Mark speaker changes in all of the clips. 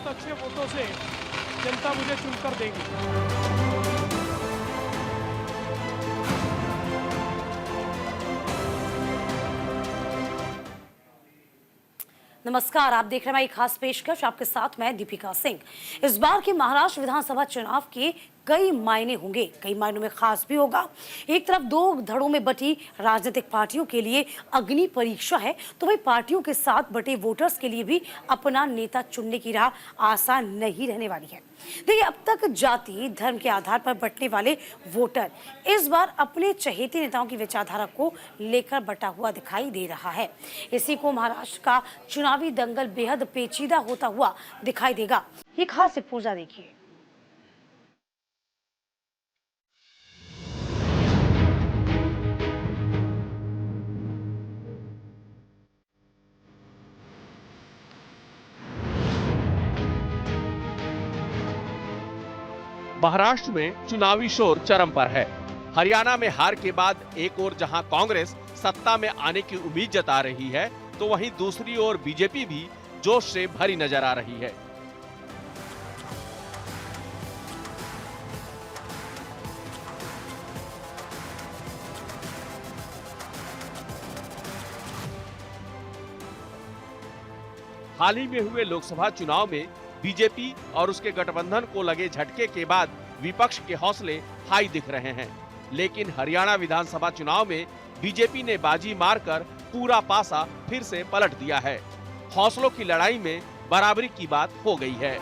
Speaker 1: बहुत अच्छे वोटों से जनता मुझे चुनकर देगी।
Speaker 2: नमस्कार, आप देख रहे हैं हमारी खास पेशकश। आपके साथ मैं दीपिका सिंह। इस बार के महाराष्ट्र विधानसभा चुनाव के कई मायने होंगे, कई मायनों में खास भी होगा। एक तरफ दो धड़ों में बटी राजनीतिक पार्टियों के लिए अग्नि परीक्षा है, तो वही पार्टियों के साथ बटे वोटर्स के लिए भी अपना नेता चुनने की राह आसान नहीं रहने वाली है। देखिए, अब तक जाति धर्म के आधार पर बंटने वाले वोटर इस बार अपने चहेते नेताओं की विचारधारा को लेकर बटा हुआ दिखाई दे रहा है। इसी को महाराष्ट्र का चुनावी दंगल बेहद पेचीदा होता हुआ दिखाई देगा। ये खास रिपोर्ट देखिए।
Speaker 3: महाराष्ट्र में चुनावी शोर चरम पर है। हरियाणा में हार के बाद एक ओर जहां कांग्रेस सत्ता में आने की उम्मीद जता रही है, तो वहीं दूसरी ओर बीजेपी भी जोश से भरी नजर आ रही है। हाल ही में हुए लोकसभा चुनाव में बीजेपी और उसके गठबंधन को लगे झटके के बाद विपक्ष के हौसले हाई दिख रहे हैं, लेकिन हरियाणा विधानसभा चुनाव में बीजेपी ने बाजी मारकर पूरा पासा फिर से पलट दिया है। हौसलों की लड़ाई में बराबरी की बात हो गई है।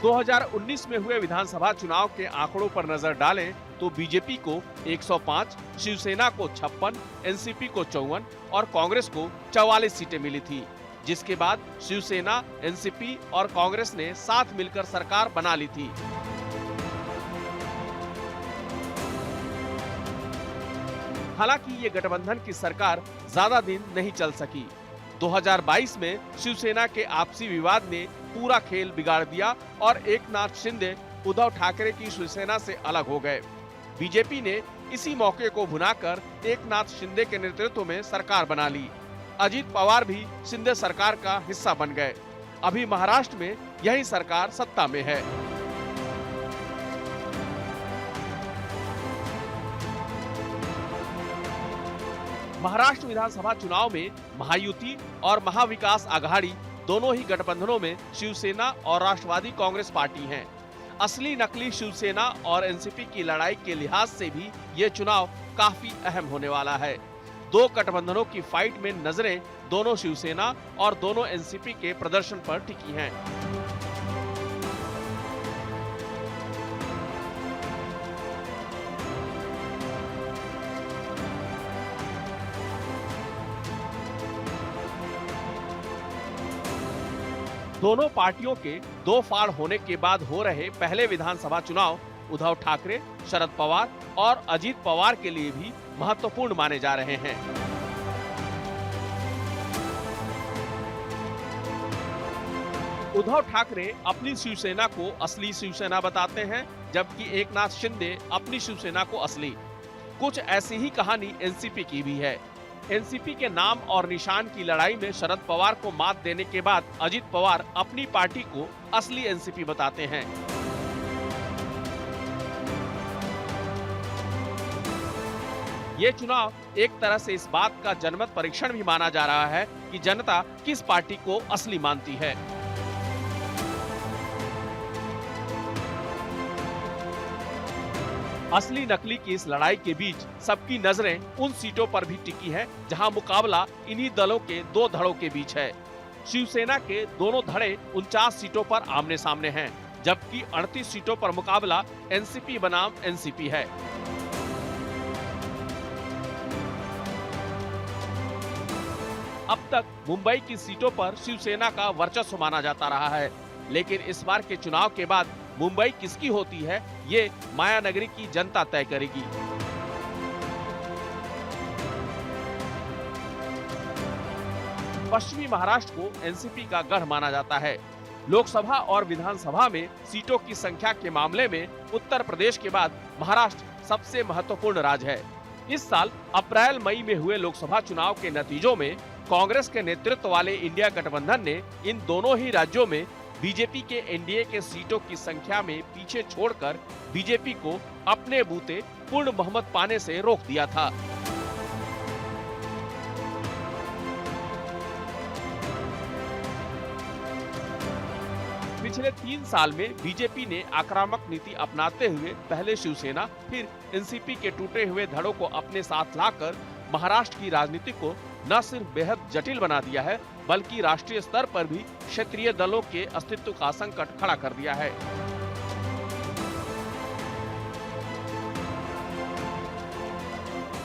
Speaker 3: दो 2019 में हुए विधानसभा चुनाव के आंकड़ों पर नजर डालें तो बीजेपी को 105, शिवसेना को 56, एनसीपी को 54 और कांग्रेस को 44 सीटें मिली थी, जिसके बाद शिवसेना, एनसीपी और कांग्रेस ने साथ मिलकर सरकार बना ली थी। हालांकि ये गठबंधन की सरकार ज्यादा दिन नहीं चल सकी। 2022 में शिवसेना के आपसी विवाद ने पूरा खेल बिगाड़ दिया और एकनाथ शिंदे उद्धव ठाकरे की शिवसेना से अलग हो गए। बीजेपी ने इसी मौके को भुनाकर एकनाथ शिंदे के नेतृत्व में सरकार बना ली। अजित पवार भी शिंदे सरकार का हिस्सा बन गए। अभी महाराष्ट्र में यही सरकार सत्ता में है। महाराष्ट्र विधानसभा चुनाव में महायुति और महाविकास आघाड़ी दोनों ही गठबंधनों में शिवसेना और राष्ट्रवादी कांग्रेस पार्टी हैं। असली नकली शिवसेना और एनसीपी की लड़ाई के लिहाज से भी ये चुनाव काफी अहम होने वाला है। दो गठबंधनों की फाइट में नजरें दोनों शिवसेना और दोनों एनसीपी के प्रदर्शन पर टिकी हैं। दोनों पार्टियों के दो फाड़ होने के बाद हो रहे पहले विधानसभा चुनाव उद्धव ठाकरे, शरद पवार और अजित पवार के लिए भी महत्वपूर्ण माने जा रहे हैं। उद्धव ठाकरे अपनी शिवसेना को असली शिवसेना बताते हैं, जबकि एकनाथ शिंदे अपनी शिवसेना को असली। कुछ ऐसी ही कहानी एनसीपी की भी है। एनसीपी के नाम और निशान की लड़ाई में शरद पवार को मात देने के बाद अजित पवार अपनी पार्टी को असली एनसीपी बताते हैं। ये चुनाव एक तरह से इस बात का जनमत परीक्षण भी माना जा रहा है कि जनता किस पार्टी को असली मानती है। असली नकली की इस लड़ाई के बीच सबकी नजरें उन सीटों पर भी टिकी है जहां मुकाबला इन्हीं दलों के दो धड़ों के बीच है। शिवसेना के दोनों धड़े 49 सीटों पर आमने सामने हैं, जबकि 38 सीटों पर मुकाबला एनसीपी बनाम एनसीपी है। अब तक मुंबई की सीटों पर शिवसेना का वर्चस्व माना जाता रहा है, लेकिन इस बार के चुनाव के बाद मुंबई किसकी होती है, ये मायानगरी की जनता तय करेगी। पश्चिमी महाराष्ट्र को एनसीपी का गढ़ माना जाता है। लोकसभा और विधानसभा में सीटों की संख्या के मामले में उत्तर प्रदेश के बाद महाराष्ट्र सबसे महत्वपूर्ण राज्य है। इस साल अप्रैल मई में हुए लोकसभा चुनाव के नतीजों में कांग्रेस के नेतृत्व वाले इंडिया गठबंधन ने इन दोनों ही राज्यों में बीजेपी के एनडीए के सीटों की संख्या में पीछे छोड़कर बीजेपी को अपने बूते पूर्ण बहुमत पाने से रोक दिया था। पिछले 3 साल में बीजेपी ने आक्रामक नीति अपनाते हुए पहले शिवसेना फिर एनसीपी के टूटे हुए धड़ों को अपने साथ लाकर महाराष्ट्र की राजनीति को न सिर्फ बेहद जटिल बना दिया है बल्कि राष्ट्रीय स्तर पर भी क्षेत्रीय दलों के अस्तित्व का संकट खड़ा कर दिया है।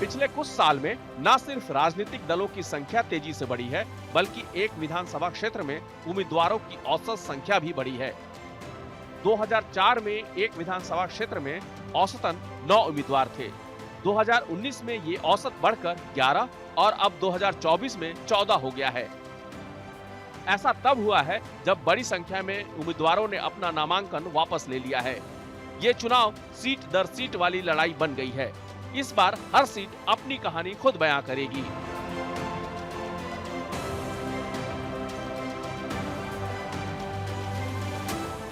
Speaker 3: पिछले कुछ साल में न सिर्फ राजनीतिक दलों की संख्या तेजी से बढ़ी है बल्कि एक विधानसभा क्षेत्र में उम्मीदवारों की औसत संख्या भी बढ़ी है। 2004 में एक विधानसभा क्षेत्र में औसतन 9 उम्मीदवार थे। 2019 में ये औसत बढ़कर 11 और अब 2024 में 14 हो गया है। ऐसा तब हुआ है जब बड़ी संख्या में उम्मीदवारों ने अपना नामांकन वापस ले लिया है। ये चुनाव सीट दर सीट वाली लड़ाई बन गई है। इस बार हर सीट अपनी कहानी खुद बयां करेगी।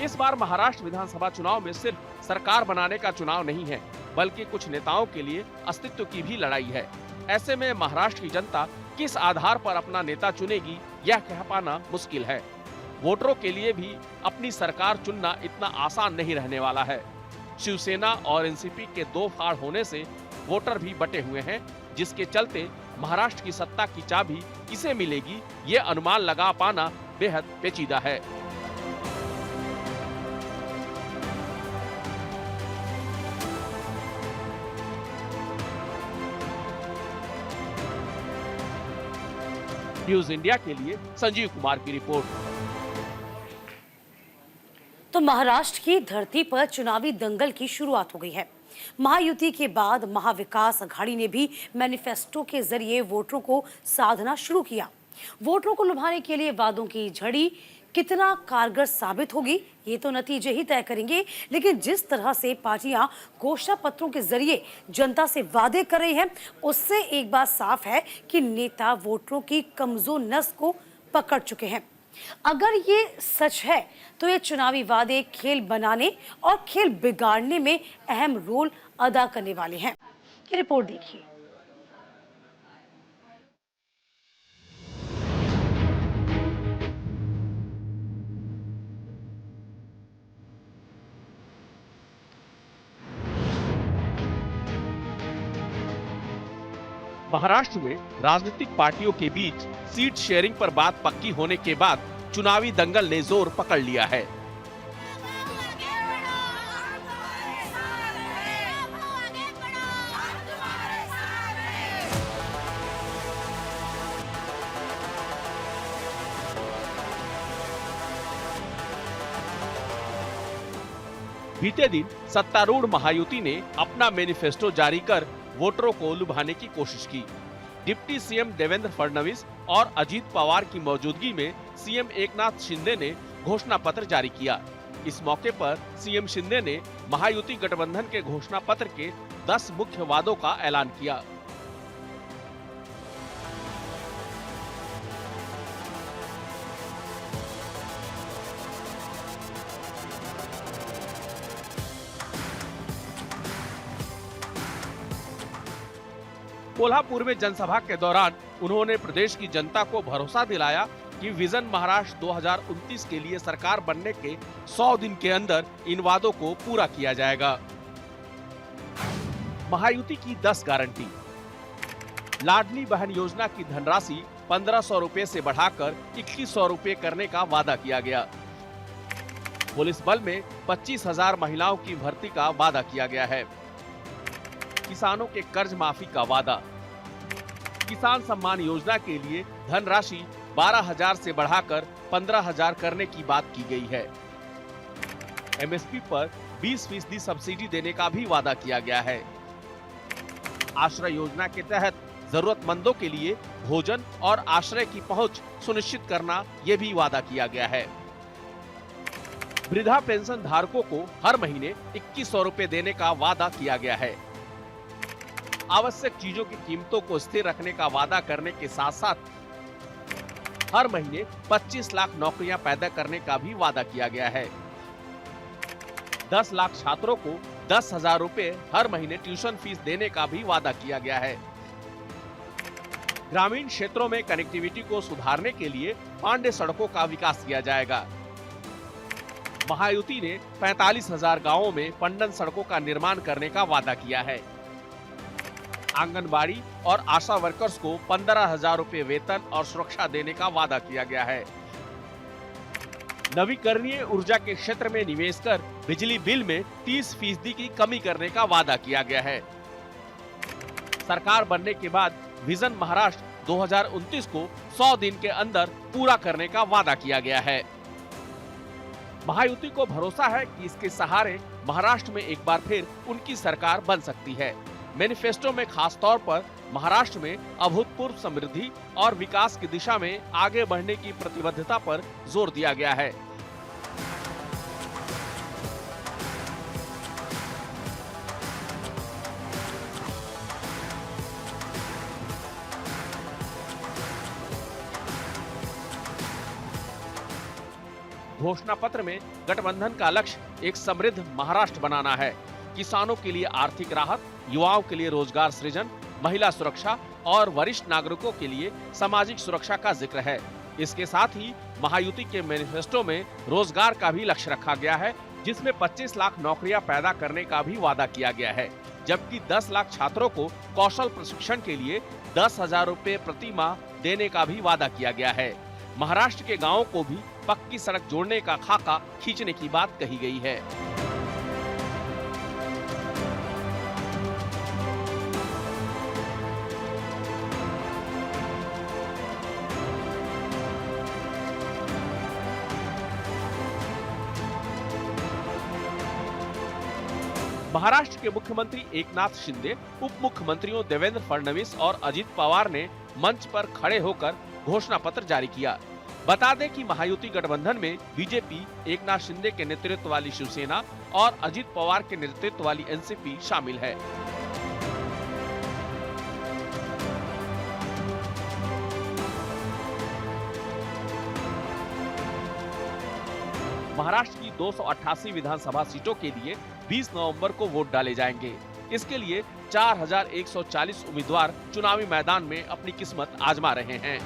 Speaker 3: इस बार महाराष्ट्र विधानसभा चुनाव में सिर्फ सरकार बनाने का चुनाव नहीं है बल्कि कुछ नेताओं के लिए अस्तित्व की भी लड़ाई है। ऐसे में महाराष्ट्र की जनता किस आधार पर अपना नेता चुनेगी यह कह पाना मुश्किल है। वोटरों के लिए भी अपनी सरकार चुनना इतना आसान नहीं रहने वाला है। शिवसेना और एनसीपी के 2 फाड़ होने से वोटर भी बटे हुए हैं, जिसके चलते महाराष्ट्र की सत्ता की चाबी किसे मिलेगी ये अनुमान लगा पाना बेहद पेचीदा है। न्यूज इंडिया के लिए संजीव कुमार की रिपोर्ट।
Speaker 2: तो महाराष्ट्र की धरती पर चुनावी दंगल की शुरुआत हो गई है। महायुति के बाद महाविकास अघाड़ी ने भी मैनिफेस्टो के जरिए वोटरों को साधना शुरू किया। वोटरों को लुभाने के लिए वादों की झड़ी कितना कारगर साबित होगी ये तो नतीजे ही तय करेंगे, लेकिन जिस तरह से पार्टियां घोषणा पत्रों के जरिए जनता से वादे कर रही हैं, उससे एक बात साफ है कि नेता वोटरों की कमजोर नस को पकड़ चुके हैं। अगर ये सच है तो ये चुनावी वादे खेल बनाने और खेल बिगाड़ने में अहम रोल अदा करने वाले हैं। ये रिपोर्ट देखिए।
Speaker 3: महाराष्ट्र में राजनीतिक पार्टियों के बीच सीट शेयरिंग पर बात पक्की होने के बाद चुनावी दंगल ने जोर पकड़ लिया है। बीते दिन सत्तारूढ़ महायुति ने अपना मैनिफेस्टो जारी कर वोटरों को लुभाने की कोशिश की। डिप्टी सीएम देवेंद्र फडणवीस और अजीत पवार की मौजूदगी में सीएम एकनाथ शिंदे ने घोषणा पत्र जारी किया। इस मौके पर सीएम शिंदे ने महायुति गठबंधन के घोषणा पत्र के 10 मुख्य वादों का ऐलान किया। कोल्हापुर में जनसभा के दौरान उन्होंने प्रदेश की जनता को भरोसा दिलाया कि विजन महाराष्ट्र 2029 के लिए सरकार बनने के 100 दिन के अंदर इन वादों को पूरा किया जाएगा। महायुति की 10 गारंटी। लाडली बहन योजना की धनराशि 1500 रुपए से बढ़ाकर 2100 रुपए करने का वादा किया गया। पुलिस बल में 25,000 महिलाओं की भर्ती का वादा किया गया है। किसानों के कर्ज माफी का वादा। किसान सम्मान योजना के लिए धनराशि 12,000 से बढ़ाकर 15,000 करने की बात की गई है। एमएसपी पर 20% सब्सिडी देने का भी वादा किया गया है। आश्रय योजना के तहत जरूरतमंदों के लिए भोजन और आश्रय की पहुंच सुनिश्चित करना ये भी वादा किया गया है। वृद्धा पेंशन धारकों को हर महीने 2100 रुपए देने का वादा किया गया है। आवश्यक चीजों की कीमतों को स्थिर रखने का वादा करने के साथ साथ हर महीने 25 लाख नौकरियां पैदा करने का भी वादा किया गया है। 10 लाख छात्रों को 10,000 रुपए हर महीने ट्यूशन फीस देने का भी वादा किया गया है। ग्रामीण क्षेत्रों में कनेक्टिविटी को सुधारने के लिए पांडे सड़कों का विकास किया जाएगा। महायुति ने 45,000 गांवों में पंडन सड़कों का निर्माण करने का वादा किया है। आंगनबाड़ी और आशा वर्कर्स को 15,000 रुपए वेतन और सुरक्षा देने का वादा किया गया है। नवीकरणीय ऊर्जा के क्षेत्र में निवेश कर बिजली बिल में 30% की कमी करने का वादा किया गया है। सरकार बनने के बाद विजन महाराष्ट्र 2029 को 100 दिन के अंदर पूरा करने का वादा किया गया है। महायुति को भरोसा है कि इसके सहारे महाराष्ट्र में एक बार फिर उनकी सरकार बन सकती है। मैनिफेस्टो में खास तौर पर महाराष्ट्र में अभूतपूर्व समृद्धि और विकास की दिशा में आगे बढ़ने की प्रतिबद्धता पर जोर दिया गया है। घोषणा पत्र में गठबंधन का लक्ष्य एक समृद्ध महाराष्ट्र बनाना है। किसानों के लिए आर्थिक राहत, युवाओं के लिए रोजगार सृजन, महिला सुरक्षा और वरिष्ठ नागरिकों के लिए सामाजिक सुरक्षा का जिक्र है। इसके साथ ही महायुति के मैनिफेस्टो में रोजगार का भी लक्ष्य रखा गया है, जिसमें 25 लाख नौकरियां पैदा करने का भी वादा किया गया है, जबकि 10 लाख छात्रों को कौशल प्रशिक्षण के लिए 10,000 रुपए प्रति माह देने का भी वादा किया गया है। महाराष्ट्र के गांवों को भी पक्की सड़क जोड़ने का खाका खींचने की बात कही गई है। महाराष्ट्र के मुख्यमंत्री एकनाथ शिंदे, उप मुख्यमंत्रियों देवेंद्र फडणवीस और अजित पवार ने मंच पर खड़े होकर घोषणा पत्र जारी किया। बता दें कि महायुति गठबंधन में बीजेपी, एकनाथ शिंदे के नेतृत्व वाली शिवसेना और अजित पवार के नेतृत्व वाली एनसीपी शामिल है। महाराष्ट्र की 288 विधानसभा सीटों के लिए 20 नवंबर को वोट डाले जाएंगे। इसके लिए 4,140 उम्मीदवार चुनावी मैदान में अपनी किस्मत आजमा रहे हैं।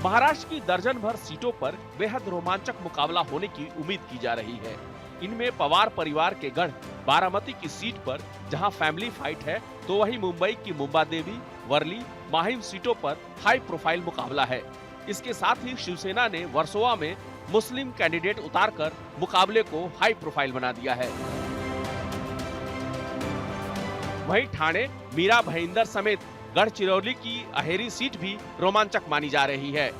Speaker 3: महाराष्ट्र की दर्जन भर सीटों पर बेहद रोमांचक मुकाबला होने की उम्मीद की जा रही है। इनमें पवार परिवार के गढ़ बारामती की सीट पर जहां फैमिली फाइट है, तो वहीं मुंबई की मुंबादेवी, वर्ली, माहिम सीटों पर हाई प्रोफाइल मुकाबला है। इसके साथ ही शिवसेना ने वर्सोवा में मुस्लिम कैंडिडेट उतारकर मुकाबले को हाई प्रोफाइल बना दिया है। वहीं ठाणे, मीरा भाईंदर समेत गढ़चिरौली की अहेरी सीट भी रोमांचक मानी जा रही है।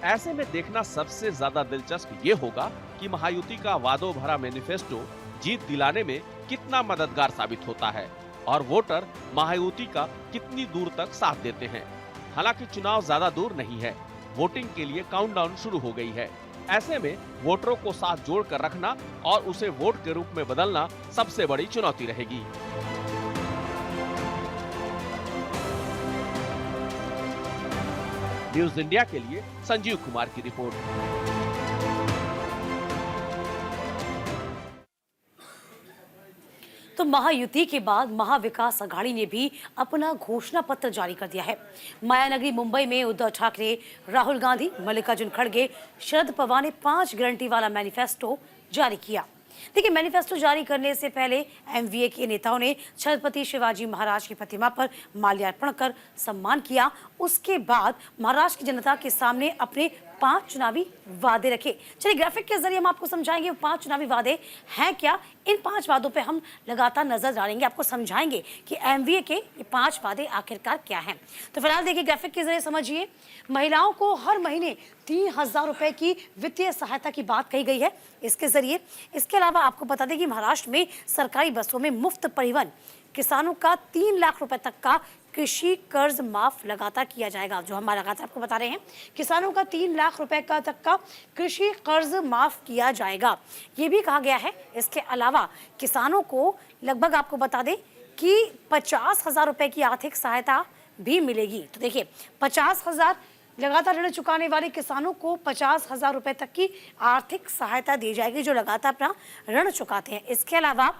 Speaker 3: ऐसे में देखना सबसे ज्यादा दिलचस्प ये होगा कि महायुति का वादों भरा मैनिफेस्टो जीत दिलाने में कितना मददगार साबित होता है और वोटर महायुति का कितनी दूर तक साथ देते हैं। हालांकि चुनाव ज्यादा दूर नहीं है, वोटिंग के लिए काउंटडाउन शुरू हो गई है। ऐसे में वोटरों को साथ जोड़कर रखना और उसे वोट के रूप में बदलना सबसे बड़ी चुनौती रहेगी। न्यूज इंडिया के लिए संजीव कुमार की रिपोर्ट।
Speaker 2: तो महायुति के बाद महाविकास अघाड़ी ने भी अपना घोषणा पत्र जारी कर दिया है। मायानगरी मुंबई में उद्धव ठाकरे, राहुल गांधी, मल्लिकार्जुन खड़गे, शरद पवार ने 5 गारंटी वाला मैनिफेस्टो जारी किया। देखिए, मैनिफेस्टो जारी करने से पहले एमवीए के नेताओं ने छत्रपति शिवाजी महाराज की प्रतिमा पर माल्यार्पण कर सम्मान किया। उसके बाद महाराष्ट्र की जनता के सामने अपने 5 चुनावी वादे रखे। चलिए ग्राफिक के जरिए हम आपको समझाएंगे वो 5 चुनावी वादे हैं क्या। इन 5 वादों पे हम लगातार नजर डालेंगे, आपको समझाएंगे कि एमवीए के ये 5 वादे आखिरकार क्या हैं। तो फिलहाल देखिए ग्राफिक के जरिए समझिए। महिलाओं को हर महीने 3000 रुपए की वित्तीय सहायता की बात कही गई है इसके जरिए। इसके अलावा आपको बता दें कि महाराष्ट्र में सरकारी बसों में मुफ्त परिवहन, किसानों का 3 लाख रुपए तक का कृषि कर्ज माफ लगातार किया जाएगा। जो हम लगातार आपको बता रहे हैं, किसानों का 3 लाख रुपए का तक का कृषि कर्ज माफ किया जाएगा, ये भी कहा गया है। इसके अलावा किसानों को लगभग आपको बता दें कि 50,000 रुपए की आर्थिक सहायता भी मिलेगी। तो देखिए 50,000 लगातार ऋण चुकाने वाले किसानों को 50,000 रुपए तक की आर्थिक सहायता दी जाएगी जो लगातार अपना ऋण चुकाते हैं। इसके अलावा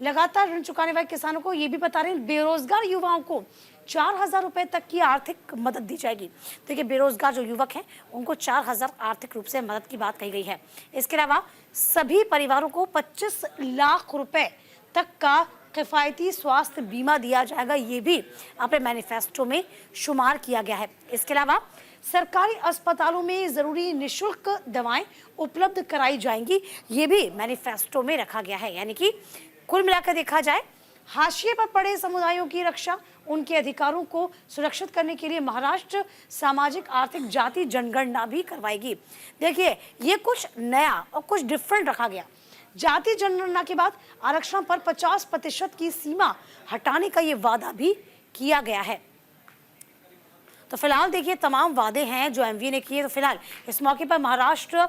Speaker 2: लगातार ऋण चुकाने वाले किसानों को ये भी बता रहे हैं, बेरोजगार युवाओं को 4,000 रुपए तक की आर्थिक मदद दी जाएगी। देखिए बेरोजगार जो युवक हैं उनको 4,000 आर्थिक रूप से मदद की बात कही गई है। इसके अलावा सभी परिवारों को 25 लाख रुपए तक का किफायती स्वास्थ्य बीमा दिया जाएगा, ये भी अपने मैनिफेस्टो में शुमार किया गया है। इसके अलावा सरकारी अस्पतालों में जरूरी निशुल्क दवाएं उपलब्ध कराई जाएंगी, ये भी मैनिफेस्टो में रखा गया है। यानी कि कुल मिलाकर देखा जाए, हाशिए पर पड़े समुदायों की रक्षा, उनके अधिकारों को सुरक्षित करने के लिए महाराष्ट्र सामाजिक आर्थिक जाति जनगणना भी करवाएगी। देखिए ये कुछ नया और कुछ डिफरेंट रखा गया। जाति जनगणना के बाद आरक्षण पर 50% की सीमा हटाने का ये वादा भी किया गया है। तो फिलहाल देखिए तमाम वादे हैं जो एमवीए ने किए। तो फिलहाल इस मौके पर महाराष्ट्र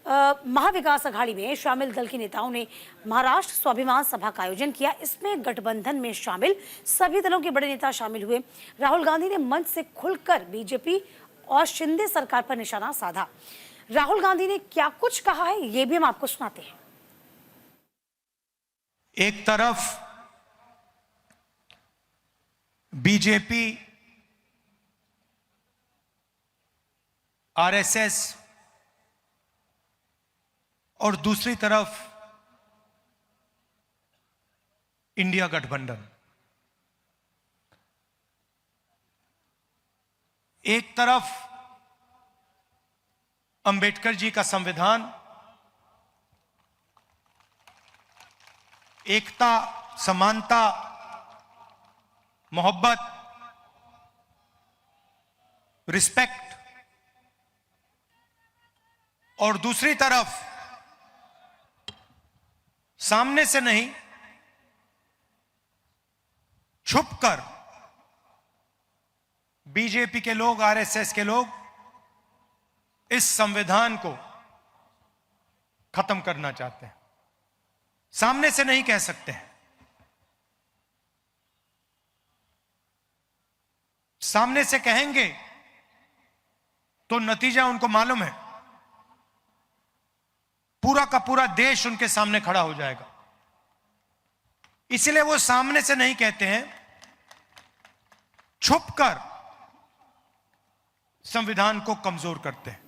Speaker 2: महाविकास अघाड़ी में शामिल दल के नेताओं ने महाराष्ट्र स्वाभिमान सभा का आयोजन किया। इसमें गठबंधन में शामिल सभी दलों के बड़े नेता शामिल हुए। राहुल गांधी ने मंच से खुलकर बीजेपी और शिंदे सरकार पर निशाना साधा। राहुल गांधी ने क्या कुछ कहा है ये भी हम आपको सुनाते हैं।
Speaker 4: एक तरफ बीजेपी, आरएसएस और दूसरी तरफ इंडिया गठबंधन। एक तरफ अंबेडकर जी का संविधान, एकता, समानता, मोहब्बत, रिस्पेक्ट, और दूसरी तरफ सामने से नहीं छुपकर बीजेपी के लोग, आरएसएस के लोग इस संविधान को खत्म करना चाहते हैं। सामने से नहीं कह सकते हैं, सामने से कहेंगे तो नतीजा उनको मालूम है, पूरा का पूरा देश उनके सामने खड़ा हो जाएगा। इसलिए वो सामने से नहीं कहते हैं, छुपकर संविधान को कमजोर करते हैं।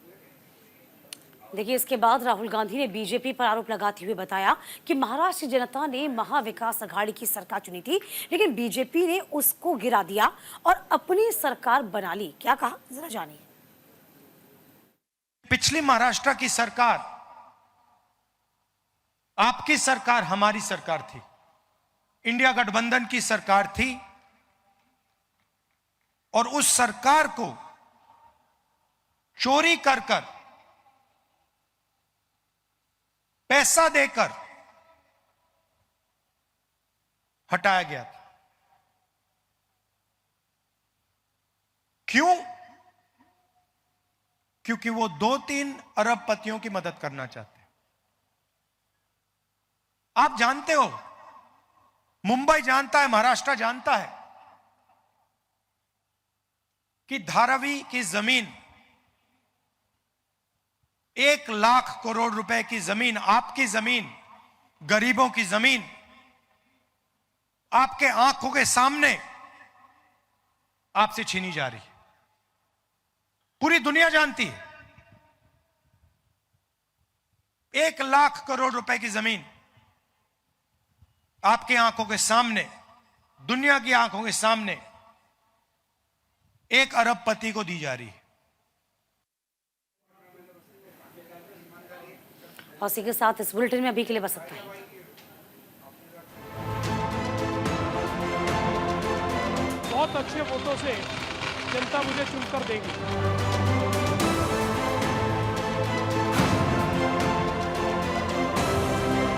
Speaker 2: देखिए इसके बाद राहुल गांधी ने बीजेपी पर आरोप लगाते हुए बताया कि महाराष्ट्र की जनता ने महाविकास अघाड़ी की सरकार चुनी थी, लेकिन बीजेपी ने उसको गिरा दिया और अपनी सरकार बना ली। क्या कहा जरा जानिए।
Speaker 4: पिछली महाराष्ट्र की सरकार, आपकी सरकार, हमारी सरकार थी, इंडिया गठबंधन की सरकार थी, और उस सरकार को चोरी कर कर, पैसा देकर हटाया गया था। क्यों? क्योंकि वो 2-3 अरबपतियों की मदद करना चाहते हैं। आप जानते हो, मुंबई जानता है, महाराष्ट्र जानता है कि धारावी की जमीन, 1 लाख करोड़ रुपए की जमीन, आपकी जमीन, गरीबों की जमीन, आपके आंखों के सामने आपसे छीनी जा रही है। पूरी दुनिया जानती है। 1 लाख करोड़ रुपए की जमीन आपकी आंखों के सामने, दुनिया की आंखों के सामने 1 अरबपति को दी जा रही है।
Speaker 2: और इसी के साथ इस बुलेटिन में अभी के लिए बस इतना ही।
Speaker 1: बहुत अच्छे वोटों से जनता मुझे चुनकर देगी।